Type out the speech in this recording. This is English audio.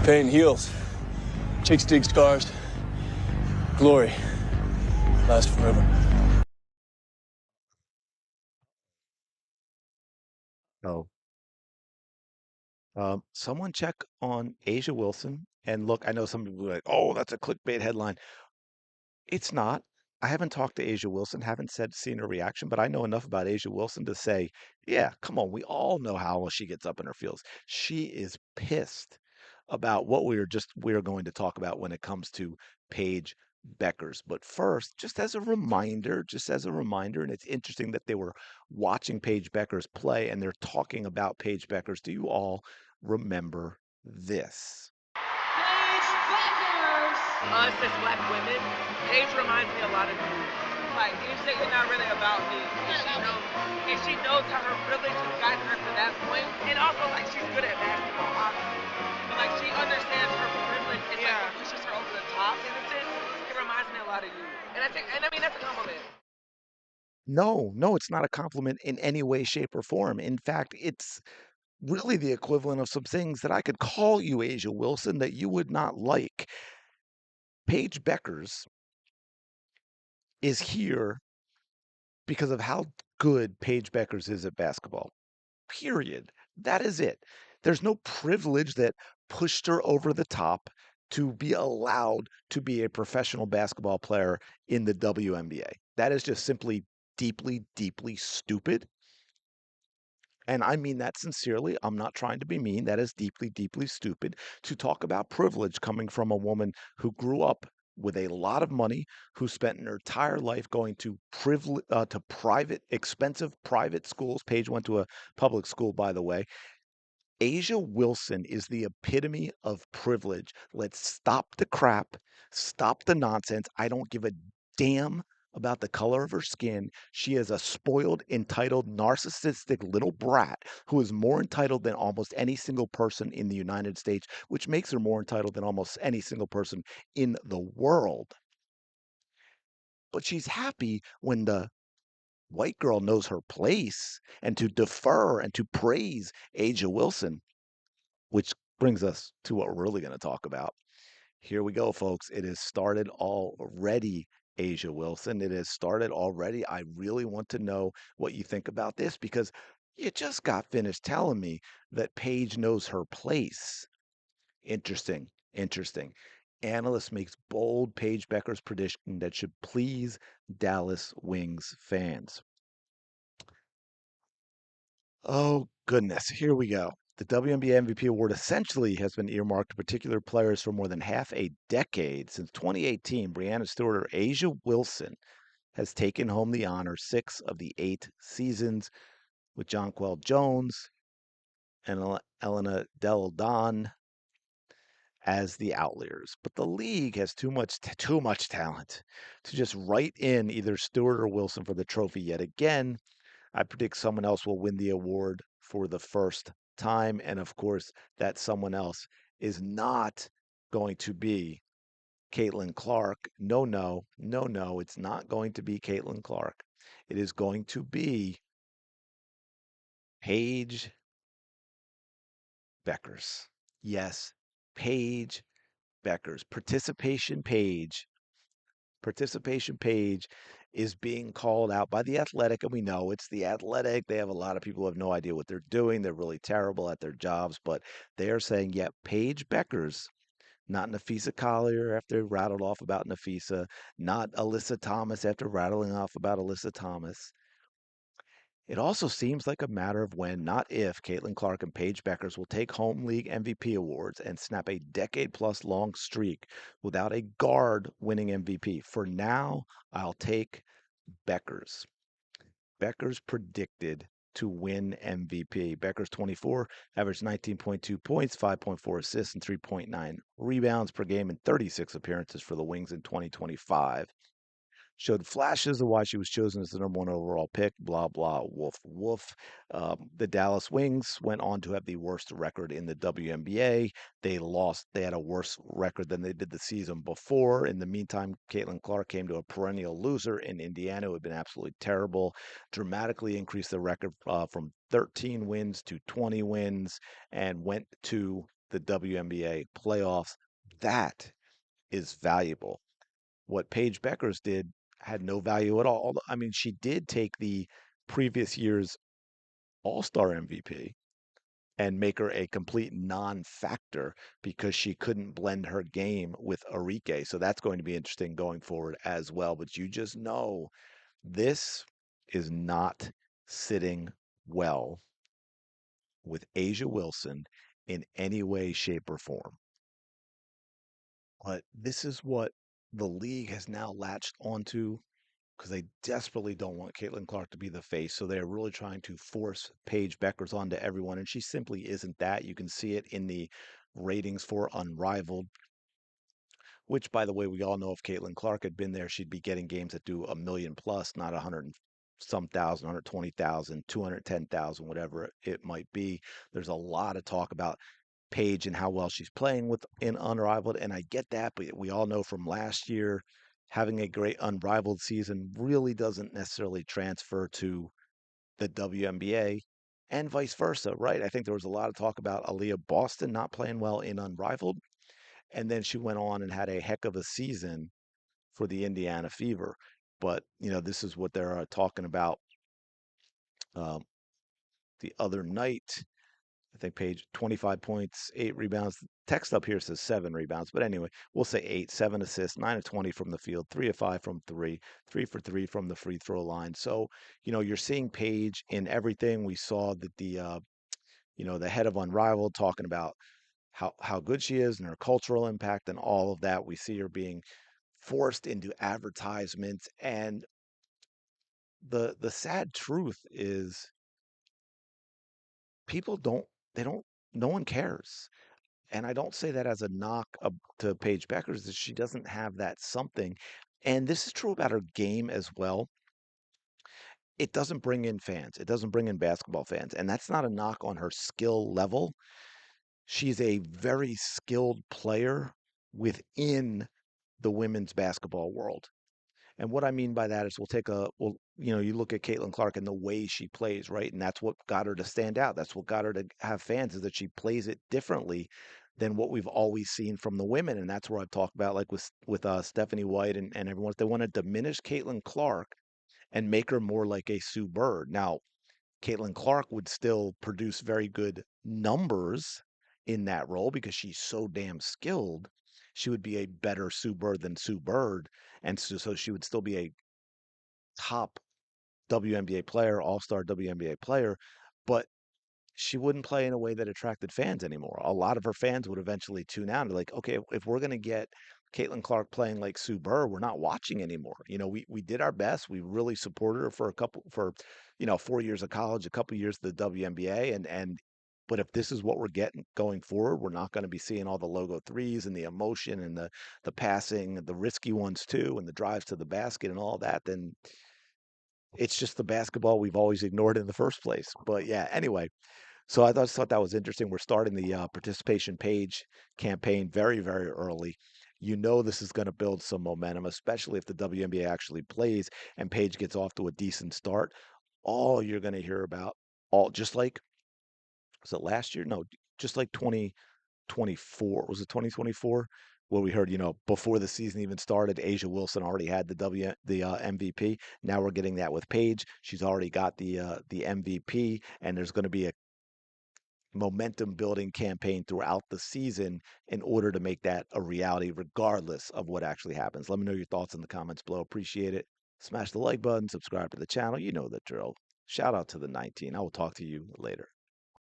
Pain heals. Chicks dig scars. Glory lasts forever. Oh, someone check on Asia Wilson. And look, I know some people are like, oh, that's a clickbait headline. It's not. I haven't talked to Asia Wilson, haven't seen her reaction, but I know enough about Asia Wilson to say, yeah, come on, we all know how she gets up in her feels. She is pissed about what we are going to talk about when it comes to Paige Bueckers. But first, just as a reminder, and it's interesting that they were watching Paige Bueckers play and they're talking about Paige Bueckers. Do you all remember this? Paige Bueckers! Us as black women, Paige reminds me a lot of you. Like, you say you're not really about me. And she knows how her privilege has gotten her to that point. And also, like, she's good at basketball, obviously. But, like, she understands her privilege and, like, it pushes her over the top in a sense. It reminds me a lot of you. And I mean, that's a compliment. No, no, it's not a compliment in any way, shape, or form. In fact, it's really the equivalent of some things that I could call you, Asia Wilson, that you would not like. Paige Bueckers is here because of how good Paige Bueckers is at basketball. Period. That is it. There's no privilege that pushed her over the top to be allowed to be a professional basketball player in the WNBA. That is just simply deeply, deeply stupid. And I mean that sincerely. I'm not trying to be mean. That is deeply, deeply stupid to talk about privilege coming from a woman who grew up with a lot of money, who spent her entire life going to private, expensive private schools. Paige went to a public school, by the way. Asia Wilson is the epitome of privilege. Let's stop the crap, stop the nonsense. I don't give a damn about the color of her skin. She is a spoiled, entitled, narcissistic little brat who is more entitled than almost any single person in the United States, which makes her more entitled than almost any single person in the world. But she's happy when the white girl knows her place and to defer and to praise Asia Wilson. Which brings us to what we're really going to talk about. Here we go, folks. It has started already, Asia Wilson. It has started already. I really want to know what you think about this because you just got finished telling me that Paige knows her place. Interesting. Interesting. Analyst makes bold Paige Bueckers prediction that should please Dallas Wings fans. Oh, goodness. Here we go. The WNBA MVP award essentially has been earmarked to particular players for more than half a decade. Since 2018, Breanna Stewart or Asia Wilson has taken home the honor 6 of the 8 seasons, with Jonquel Jones and Elena Del Don as the outliers. But the league has too much talent to just write in either Stewart or Wilson for the trophy yet again. I predict someone else will win the award for the first time. And of course, that someone else is not going to be Caitlin Clark. No, no, no, no. It's not going to be Caitlin Clark. It is going to be Paige Bueckers. Yes, Paige Bueckers. Participation page is being called out by the Athletic, and we know it's the Athletic. They have a lot of people who have no idea what they're doing. They're really terrible at their jobs, but they are saying, yeah, Paige Bueckers, not Nafisa Collier after rattled off about Nafisa, not Alyssa Thomas after rattling off about Alyssa Thomas. It also seems like a matter of when, not if, Caitlin Clark and Paige Bueckers will take home league MVP awards and snap a decade-plus long streak without a guard winning MVP. For now, I'll take Bueckers. Bueckers predicted to win MVP. Bueckers 24 averaged 19.2 points, 5.4 assists, and 3.9 rebounds per game in 36 appearances for the Wings in 2025. Showed flashes of why she was chosen as the #1 overall pick, blah, blah, woof, woof. The Dallas Wings went on to have the worst record in the WNBA. They had a worse record than they did the season before. In the meantime, Caitlin Clark came to a perennial loser in Indiana, who had been absolutely terrible, dramatically increased the record from 13 wins to 20 wins, and went to the WNBA playoffs. That is valuable. What Paige Bueckers did had no value at all. I mean, she did take the previous year's All-Star MVP and make her a complete non-factor because she couldn't blend her game with Arike. So that's going to be interesting going forward as well. But you just know this is not sitting well with Asia Wilson in any way, shape, or form. But this is what the league has now latched onto because they desperately don't want Caitlin Clark to be the face. So they're really trying to force Paige Bueckers onto everyone. And she simply isn't that. You can see it in the ratings for Unrivaled, which, by the way, we all know if Caitlin Clark had been there, she'd be getting games that do a million plus, not 100 and some thousand, 120,000, 210,000, whatever it might be. There's a lot of talk about Paige and how well she's playing with in Unrivaled, and I get that, but we all know from last year, having a great Unrivaled season really doesn't necessarily transfer to the WNBA and vice versa, right? I think there was a lot of talk about Aaliyah Boston not playing well in Unrivaled, and then she went on and had a heck of a season for the Indiana Fever. But, this is what they're talking about um, the other night. I think Paige, 25 points, 8 rebounds. Text up here says 7 rebounds, but anyway, we'll say 8, 7 assists, 9 of 20 from the field, 3 of 5 from three, 3 for 3 from the free throw line. So, you're seeing Paige in everything. We saw that the head of Unrivaled talking about how good she is and her cultural impact and all of that. We see her being forced into advertisements, and the sad truth is people don't they don't no one cares. And I don't say that as a knock to Paige Bueckers, that she doesn't have that something. And this is true about her game as well. It doesn't bring in fans. It doesn't bring in basketball fans. And that's not a knock on her skill level. She's a very skilled player within the women's basketball world. And what I mean by that is you look at Caitlin Clark and the way she plays, right? And that's what got her to stand out. That's what got her to have fans, is that she plays it differently than what we've always seen from the women. And that's where I've talked about, like with Stephanie White and everyone, if they want to diminish Caitlin Clark and make her more like a Sue Bird. Now, Caitlin Clark would still produce very good numbers in that role because she's so damn skilled. She would be a better Sue Bird than Sue Bird. And so she would still be a top WNBA player, all-star WNBA player, but she wouldn't play in a way that attracted fans anymore. A lot of her fans would eventually tune out and be like, okay, if we're going to get Caitlin Clark playing like Sue Bird, we're not watching anymore. We did our best. We really supported her for 4 years of college, a couple years of the WNBA, but if this is what we're getting going forward, we're not going to be seeing all the logo threes and the emotion and the passing, the risky ones too, and the drives to the basket and all that. Then it's just the basketball we've always ignored in the first place. But yeah, anyway, so I just thought that was interesting. We're starting the participation page campaign very, very early. This is going to build some momentum, especially if the WNBA actually plays and Paige gets off to a decent start. All you're going to hear about, all just like, was it last year? No, just like 2024. Was it 2024? Where we heard, before the season even started, Asia Wilson already had the MVP. Now we're getting that with Paige. She's already got the MVP, and there's going to be a momentum building campaign throughout the season in order to make that a reality, regardless of what actually happens. Let me know your thoughts in the comments below. Appreciate it. Smash the like button, subscribe to the channel. You know the drill. Shout out to the 19. I will talk to you later.